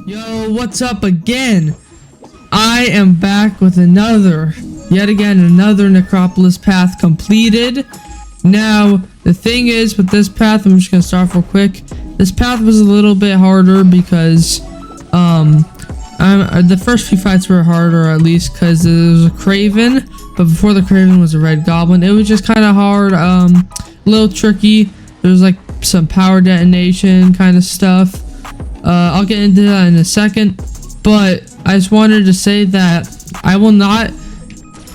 Yo, what's up again? I am back with yet again another Necropolis path completed. Now, the thing is with this path, I'm just gonna start real quick. This path was a little bit harder because, the first few fights were harder, at least, because there was a Craven, but before the Craven was a Red Goblin. It was just kind of hard, a little tricky. There was like some power detonation kind of stuff. I'll get into that in a second, but I just wanted to say that I will not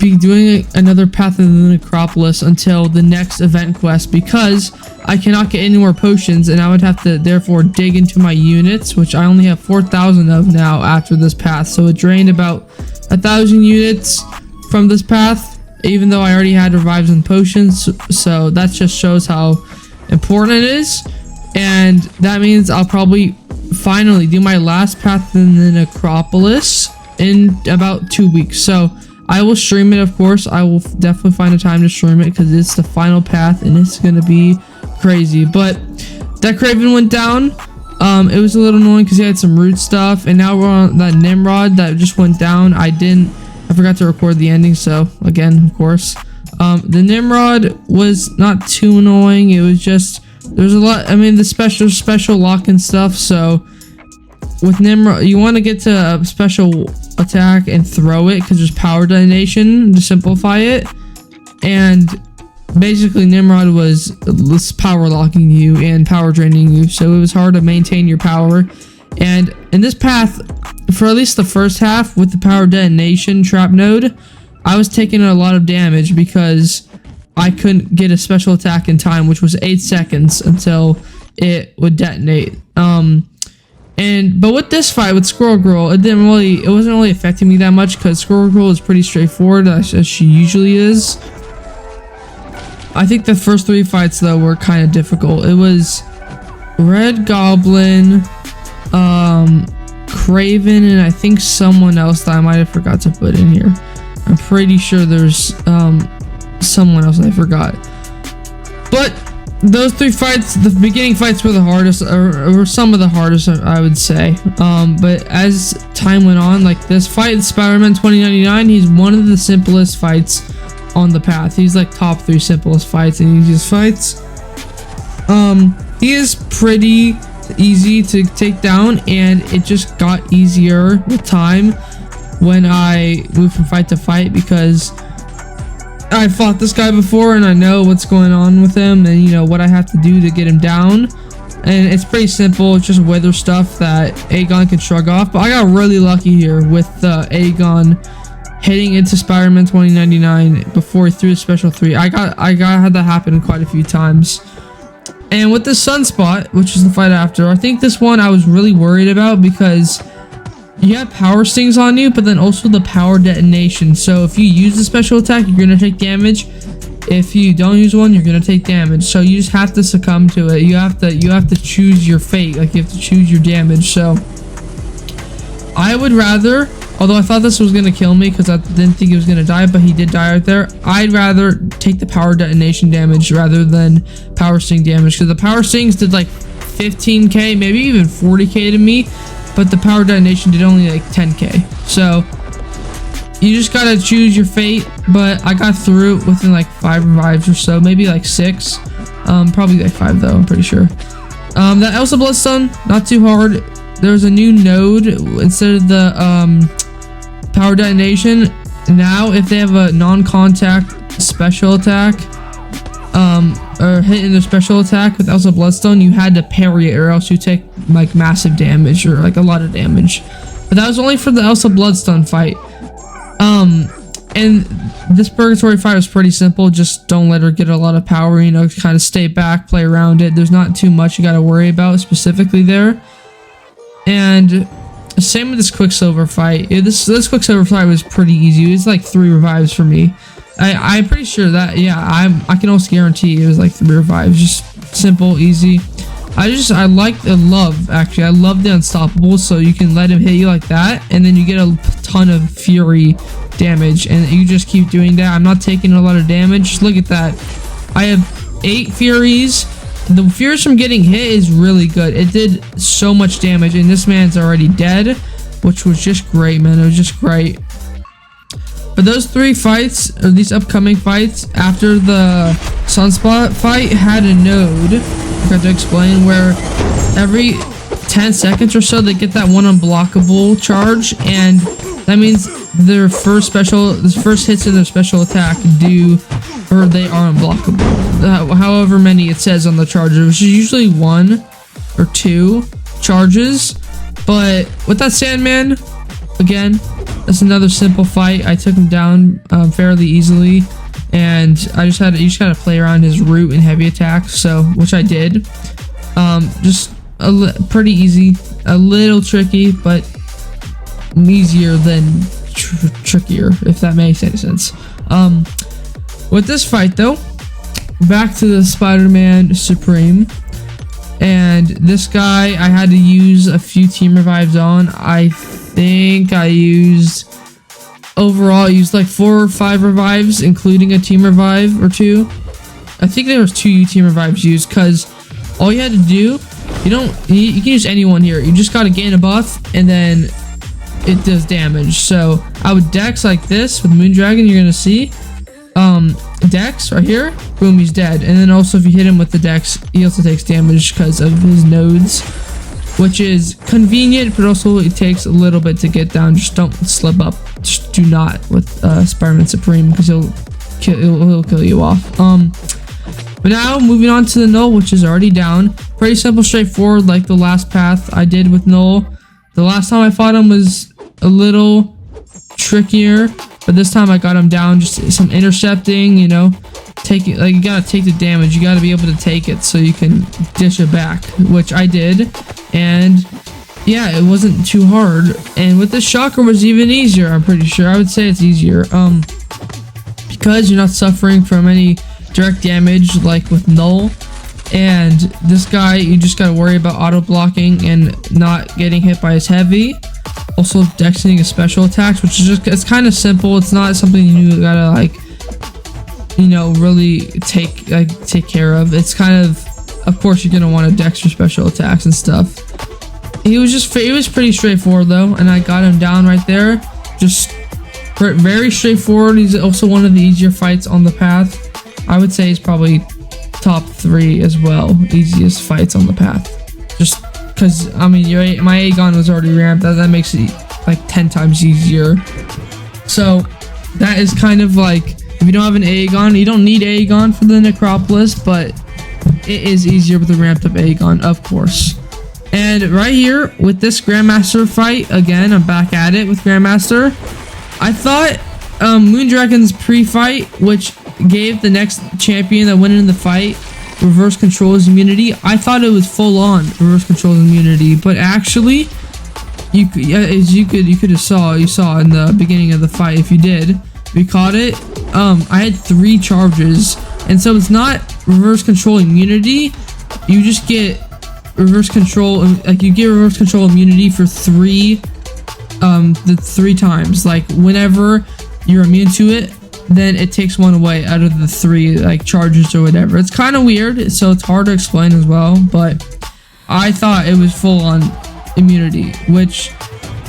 be doing another path in the Necropolis until the next event quest, because I cannot get any more potions, and I would have to therefore dig into my units, which I only have 4,000 of now after this path. So it drained about 1,000 units from this path, even though I already had revives and potions. So that just shows how important it is, and that means I'll probably finally do my last path in the Necropolis in about 2 weeks. So I will stream it, of course. I will definitely find a time to stream it because it's the final path and it's gonna be crazy. But that Craven went down. It was a little annoying because he had some root stuff, and now we're on that Nimrod that just went down. I forgot to record the ending, so again, of course. The Nimrod was not too annoying. It was just, there's a lot, I mean, the special lock and stuff. So with Nimrod, you want to get to a special attack and throw it because there's power detonation to simplify it. And basically Nimrod was power locking you and power draining you, so it was hard to maintain your power. And in this path, for at least the first half with the power detonation trap node, I was taking a lot of damage because I couldn't get a special attack in time, which was 8 seconds until it would detonate. But with this fight with Squirrel Girl, it wasn't really affecting me that much because Squirrel Girl is pretty straightforward, as she usually is. I think the first 3 fights though were kind of difficult. It was Red Goblin, Craven, and I think someone else that I might have forgot to put in here. I'm pretty sure there's someone else I forgot. But those 3 fights, the beginning fights were the hardest, or some of the hardest, I would say. But as time went on, like this fight, Spider-Man 2099, he's one of the simplest fights on the path. He's like top 3 simplest fights and easiest fights. He is pretty easy to take down, and it just got easier with time when I moved from fight to fight, because I fought this guy before and I know what's going on with him, and you know what I have to do to get him down. And it's pretty simple. It's just wither stuff that Aegon can shrug off. But I got really lucky here with Aegon hitting into Spider-Man 2099 before he threw a special 3. I had that happen quite a few times. And with the Sunspot, which is the fight after, I think this one I was really worried about because you have power stings on you, but then also the power detonation. So if you use the special attack, you're gonna take damage. If you don't use one, you're gonna take damage. So you just have to succumb to it. You have to choose your fate. Like, you have to choose your damage. So I would rather, although I thought this was gonna kill me because I didn't think he was gonna die, but he did die right there. I'd rather take the power detonation damage rather than power sting damage, because the power stings did like 15k, maybe even 40k to me, but the power detonation did only like 10k. So you just gotta choose your fate. But I got through it within like 5 revives or so, maybe like 6, probably like 5 though, I'm pretty sure. That Elsa Bloodstone, not too hard. There's a new node instead of the power detonation. Now if they have a non-contact special attack, or hit in their special attack with Elsa Bloodstone, you had to parry it or else you take like massive damage, or like a lot of damage. But that was only for the Elsa Bloodstone fight. And this Purgatory fight was pretty simple. Just don't let her get a lot of power, you know, kind of stay back, play around it. There's not too much you gotta worry about specifically there. And same with this Quicksilver fight. This Quicksilver fight was pretty easy. It was like 3 revives for me. I'm pretty sure that, yeah, I can almost guarantee it was like 3 revives. Just simple, easy. I love the Unstoppable, so you can let him hit you like that, and then you get a ton of Fury damage, and you just keep doing that. I'm not taking a lot of damage. Just look at that. I have 8 Furies, the fears from getting hit is really good. It did so much damage, and this man's already dead, which was just great, man. It was just great. But those 3 fights, or these upcoming fights, after the Sunspot fight, had a node, I got to explain, where every 10 seconds or so, they get that one unblockable charge, and that means their first hits of their special attack they are unblockable. However many it says on the charger, which is usually 1 or 2 charges. But with that Sandman, again, that's another simple fight. I took him down fairly easily, and you just gotta play around his root and heavy attacks, which I did. Just pretty easy, a little tricky, but easier than trickier, if that makes any sense. With this fight though, back to the Spider-Man Supreme, and this guy I had to use a few team revives on. I think I used like 4 or 5 revives, including a team revive or 2. I think there was 2 team revives used, because all you had to do, you can use anyone here. You just gotta gain a buff, and then it does damage. So I would dex like this with Moondragon. You're gonna see dex right here, boom, he's dead. And then also if you hit him with the dex, he also takes damage because of his nodes, which is convenient, but also it takes a little bit to get down. Just don't slip up. Just do not with Spider-Man Supreme, because he'll kill you off. But now moving on to the Null, which is already down. Pretty simple, straightforward, like the last path I did with Null. The last time I fought him was a little trickier, but this time I got him down. Just some intercepting, you know, you gotta take the damage. You gotta be able to take it so you can dish it back, which I did, and yeah, it wasn't too hard. And with the Shocker was even easier. I'm pretty sure. I would say it's easier, because you're not suffering from any direct damage like with Null. And this guy, you just gotta worry about auto blocking and not getting hit by his heavy. Also dexing his special attacks, which is just, it's kind of simple. It's not something you gotta really take care of. It's kind of course you're gonna want to dex your special attacks and stuff. He was pretty straightforward though, and I got him down right there. Just very straightforward. He's also one of the easier fights on the path. I would say he's probably top 3 as well, easiest fights on the path. Just because, I mean, my Aegon was already ramped. That makes it like 10 times easier. So that is kind of like, if you don't have an Aegon, you don't need Aegon for the Necropolis, but it is easier with the ramped up Aegon, of course. And right here with this Grandmaster fight, again, I'm back at it with Grandmaster. I thought Moondragon's pre-fight, which gave the next champion that went in the fight reverse controls immunity, I thought it was full on reverse controls immunity, but actually you could have saw in the beginning of the fight, if you caught it, I had 3 charges, and so it's not reverse control immunity. You just get reverse control, like you get reverse control immunity for 3 times. Like whenever you're immune to it, then it takes 1 away out of the 3 like charges or whatever. It's kind of weird, so it's hard to explain as well, but I thought it was full on immunity, which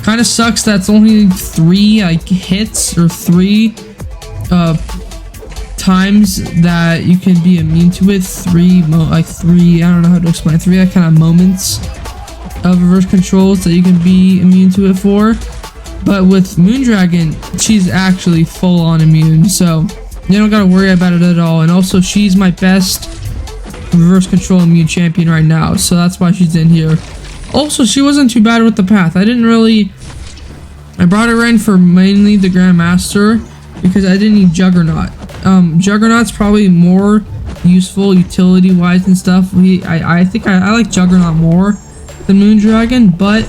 kind of sucks. That's only 3 like hits or 3 times that you can be immune to it. 3 I don't know how to explain, 3 like kind of moments of reverse controls that you can be immune to it for. But with Moondragon, she's actually full on immune, so you don't gotta worry about it at all. And also, she's my best reverse control immune champion right now, so that's why she's in here. Also, she wasn't too bad with the path. I brought her in for mainly the Grandmaster because I didn't need Juggernaut. Juggernaut's probably more useful utility wise and stuff. I think I like Juggernaut more than Moondragon, but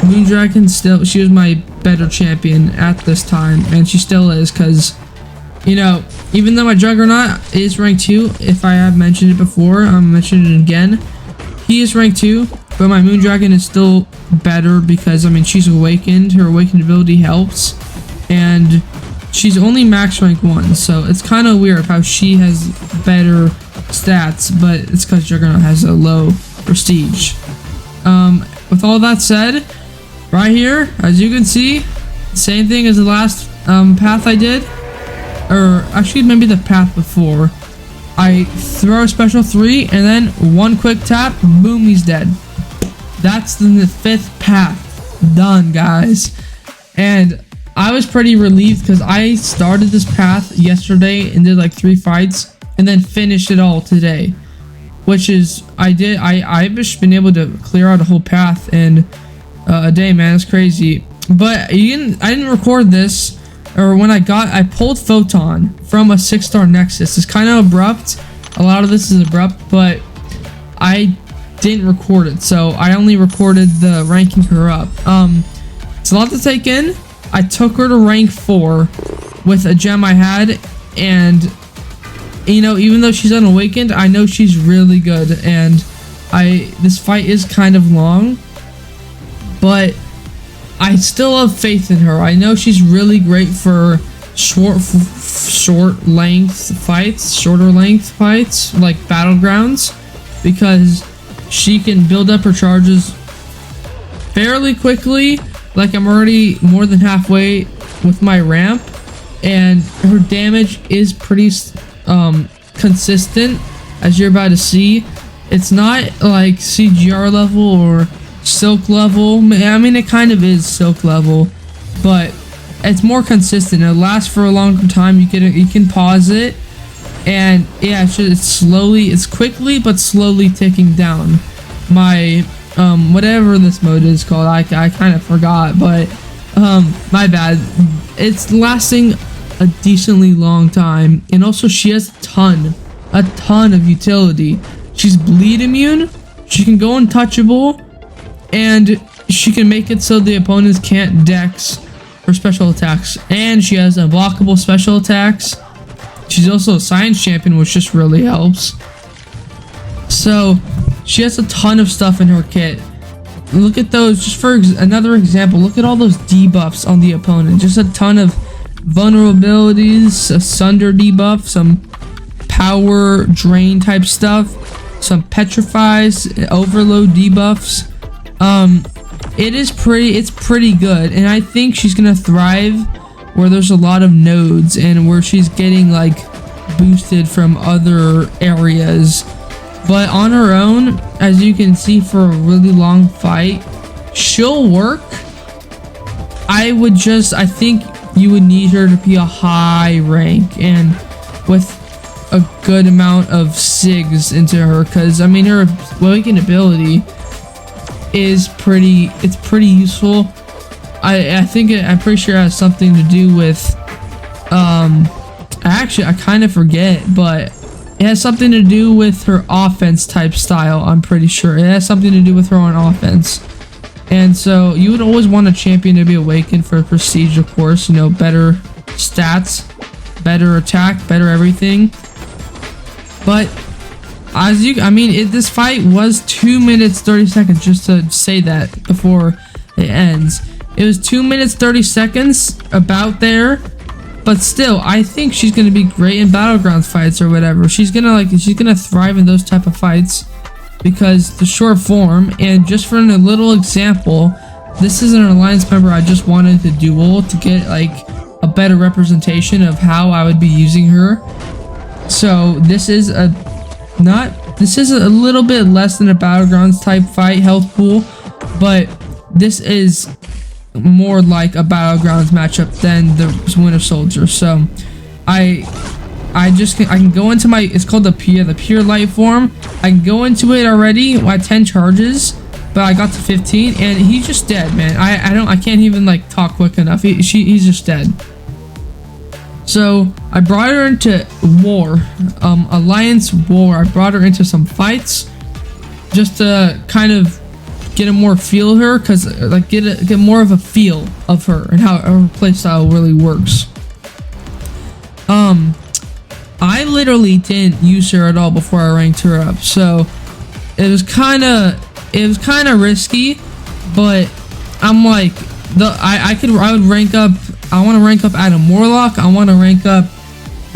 Moondragon she was my better champion at this time, and she still is, because even though my Juggernaut is rank 2, if I have mentioned it before, I'm mentioning it again, he is rank 2, but my Moondragon is still better because, I mean, she's awakened. Her awakened ability helps, and she's only max rank 1, so it's kind of weird how she has better stats, but it's because Juggernaut has a low prestige. With all that said, right here, as you can see, same thing as the last path I did, or actually maybe the path before. I throw a special 3 and then one quick tap, boom, he's dead. That's the 5th path done, guys. And I was pretty relieved because I started this path yesterday and did like 3 fights and then finished it all today, which is I've just been able to clear out a whole path in a day, man. It's crazy. But I didn't record this, or when I pulled Photon from a 6-star Nexus. It's kind of abrupt. A lot of this is abrupt, but I didn't record it, so I only recorded the ranking her up. It's a lot to take in. I took her to rank 4 with a gem I had, and you know, even though she's unawakened, I know she's really good, and this fight is kind of long, but I still have faith in her. I know she's really great for shorter length fights, like battlegrounds, because she can build up her charges fairly quickly. Like, I'm already more than halfway with my ramp, and her damage is pretty consistent, as you're about to see. It's not like CGR level or Silk level. I mean, it kind of is Silk level, but it's more consistent. It lasts for a longer time. You can pause it, and yeah, it's quickly but slowly ticking down. My whatever this mode is called, I kind of forgot, but my bad. It's lasting a decently long time, and also she has a ton of utility. She's bleed immune, she can go untouchable, and she can make it so the opponents can't dex her special attacks, and she has unblockable special attacks. She's also a science champion, which just really helps. So she has a ton of stuff in her kit. Look at those. Just for another example, look at all those debuffs on the opponent. Just a ton of vulnerabilities, a sunder debuff, some power drain type stuff, some petrifies, overload debuffs. It's pretty good, and I think she's gonna thrive where there's a lot of nodes and where she's getting like boosted from other areas. But on her own, as you can see, for a really long fight, she'll work. I think you would need her to be a high rank and with a good amount of SIGs into her, because I mean, her awakened ability is pretty useful. I'm pretty sure it has something to do with I kind of forget, but it has something to do with her offense type style. I'm pretty sure it has something to do with her on offense. And so you would always want a champion to be awakened for prestige, of course. You know, better stats, better attack, better everything. But this fight was 2 minutes 30 seconds, just to say that before it ends. It was 2 minutes 30 seconds, about there. But still, I think she's gonna be great in battlegrounds fights or whatever. She's gonna thrive in those type of fights because the short form. And just for a little example, this is an alliance member I just wanted to duel to get like a better representation of how I would be using her. So this is a little bit less than a battlegrounds type fight health pool, but this is more like a battlegrounds matchup than the Winter Soldier. So I can go into my, it's called the pure light form. I can go into it already at 10 charges, but I got to 15 and he's just dead, man. I can't even like talk quick enough. He's just dead. So I brought her into war, alliance war. I brought her into some fights just to kind of get a more feel of her, because like get more of a feel of her and how her playstyle really works. I literally didn't use her at all before I ranked her up, so it was kind of risky, but I'm like, I would rank up. I want to rank up Adam Warlock. I want to rank up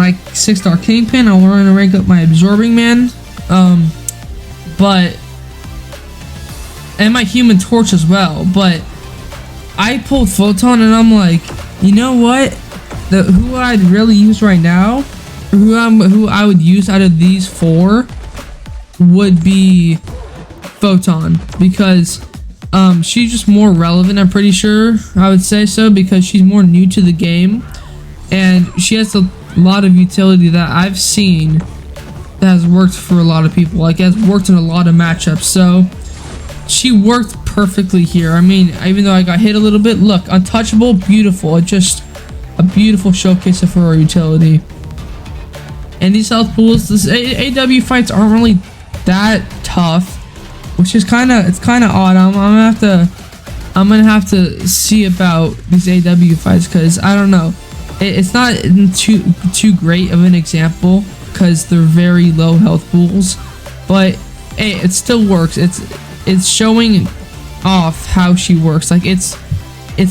my 6-star Kingpin. I want to rank up my Absorbing Man. And my Human Torch as well. But I pulled Photon and I'm like, you know what? Who I'd really use right now, or who I would use out of these 4 would be Photon, because she's just more relevant. I'm pretty sure I would say so, because she's more new to the game and she has a lot of utility that I've seen that has worked for a lot of people, like has worked in a lot of matchups. So she worked perfectly here. I mean, even though I got hit a little bit, look, untouchable, beautiful. It's just a beautiful showcase of her utility. And these health pools, this AW fights aren't really that tough, which is kind of odd. I'm gonna have to see about these AW fights, because I don't know, it's not too great of an example because they're very low health pools, but hey, it still works. It's showing off how she works. Like it's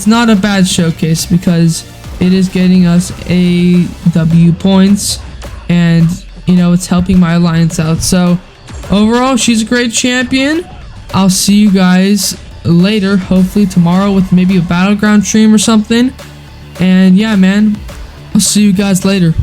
not a bad showcase, because it is getting us AW points, and you know, it's helping my alliance out. So overall, she's a great champion. I'll see you guys later, hopefully tomorrow, with maybe a battleground stream or something. And yeah, man, I'll see you guys later.